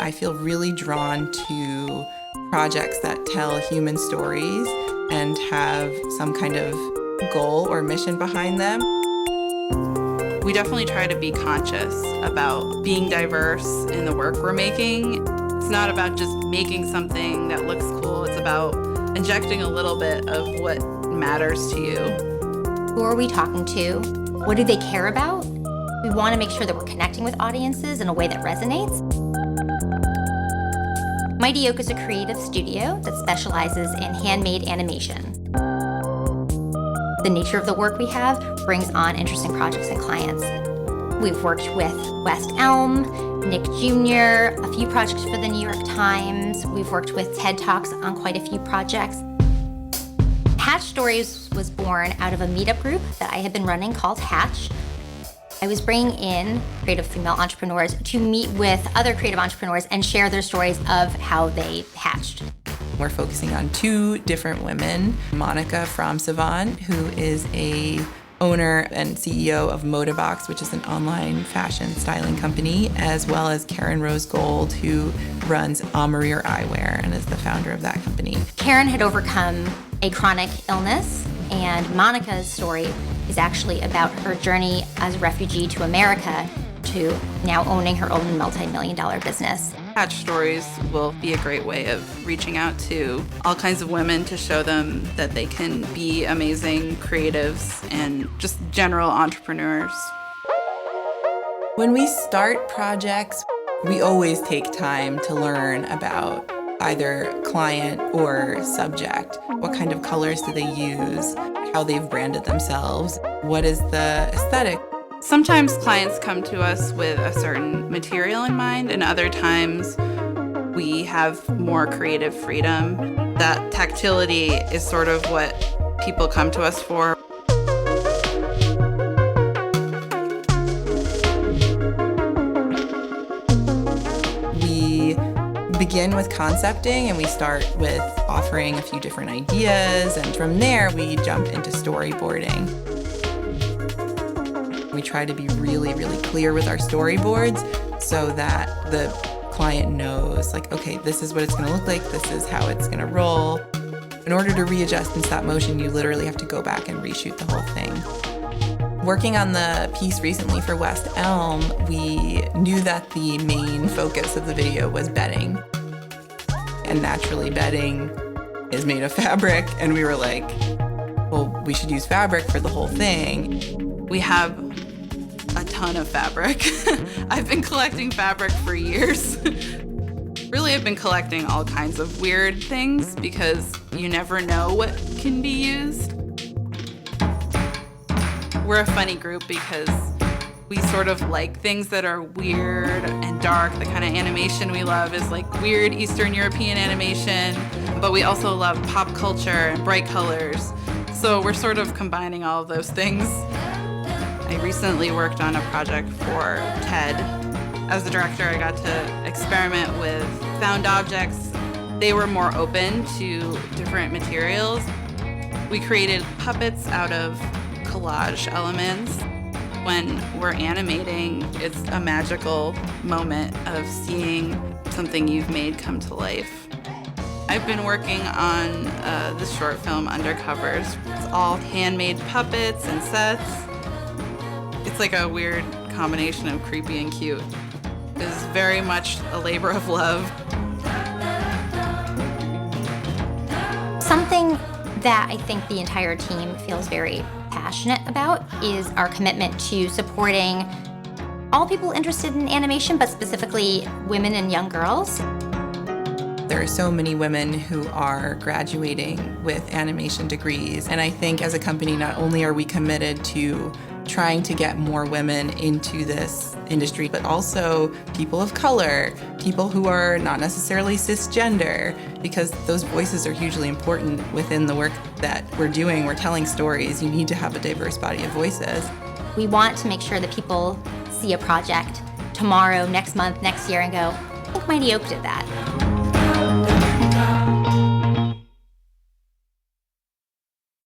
I feel really drawn to projects that tell human stories and have some kind of goal or mission behind them. We definitely try to be conscious about being diverse in the work we're making. It's not about just making something that looks cool. It's about injecting a little bit of what matters to you. Who are we talking to? What do they care about? We want to make sure that we're connecting with audiences in a way that resonates. Mighty Oak is a creative studio that specializes in handmade animation. The nature of the work we have brings on interesting projects and clients. We've worked with West Elm, Nick Jr., a few projects for the New York Times. We've worked with TED Talks on quite a few projects. Hatch Stories was born out of a meetup group that I had been running called Hatch. I was bringing in creative female entrepreneurs to meet with other creative entrepreneurs and share their stories of how they hatched. We're focusing on two different women, Monica PHROMSAVANH, who is a owner and CEO of MODABOX, which is an online fashion styling company, as well as KERIN Rose Gold, who runs A-MORIR eyewear and is the founder of that company. KERIN had overcome a chronic illness, and Monica's story is actually about her journey as a refugee to America to now owning her own multi-million-dollar business. Hatch Stories will be a great way of reaching out to all kinds of women to show them that they can be amazing creatives and just general entrepreneurs. When we start projects, we always take time to learn about either client or subject. What kind of colors do they use? How they've branded themselves? What is the aesthetic? Sometimes clients come to us with a certain material in mind, and other times we have more creative freedom. That tactility is sort of what people come to us for. We begin with concepting, and we start with offering a few different ideas, and from there we jump into storyboarding. We try to be really, really clear with our storyboards so that the client knows, like, okay, this is what it's going to look like, this is how it's going to roll. In order to readjust in stop motion, you literally have to go back and reshoot the whole thing. Working on the piece recently for West Elm, we knew that the main focus of the video was bedding. And naturally, bedding is made of fabric, and we were like, well, we should use fabric for the whole thing. We have a ton of fabric. I've been collecting fabric for years. Really, I've been collecting all kinds of weird things because you never know what can be used. We're a funny group because we sort of like things that are weird and dark. The kind of animation we love is like weird Eastern European animation, but we also love pop culture and bright colors. So we're sort of combining all of those things. I recently worked on a project for TED. As the director, I got to experiment with found objects. They were more open to different materials. We created puppets out of collage elements. When we're animating, it's a magical moment of seeing something you've made come to life. I've been working on this short film, Undercovers. It's all handmade puppets and sets. It's like a weird combination of creepy and cute. It's very much a labor of love. Something that I think the entire team feels very passionate about is our commitment to supporting all people interested in animation, but specifically women and young girls. There are so many women who are graduating with animation degrees, and I think as a company, not only are we committed to trying to get more women into this industry, but also people of color, people who are not necessarily cisgender, because those voices are hugely important within the work that we're doing. We're telling stories. You need to have a diverse body of voices. We want to make sure that people see a project tomorrow, next month, next year, and go, I think Mighty Oak did that.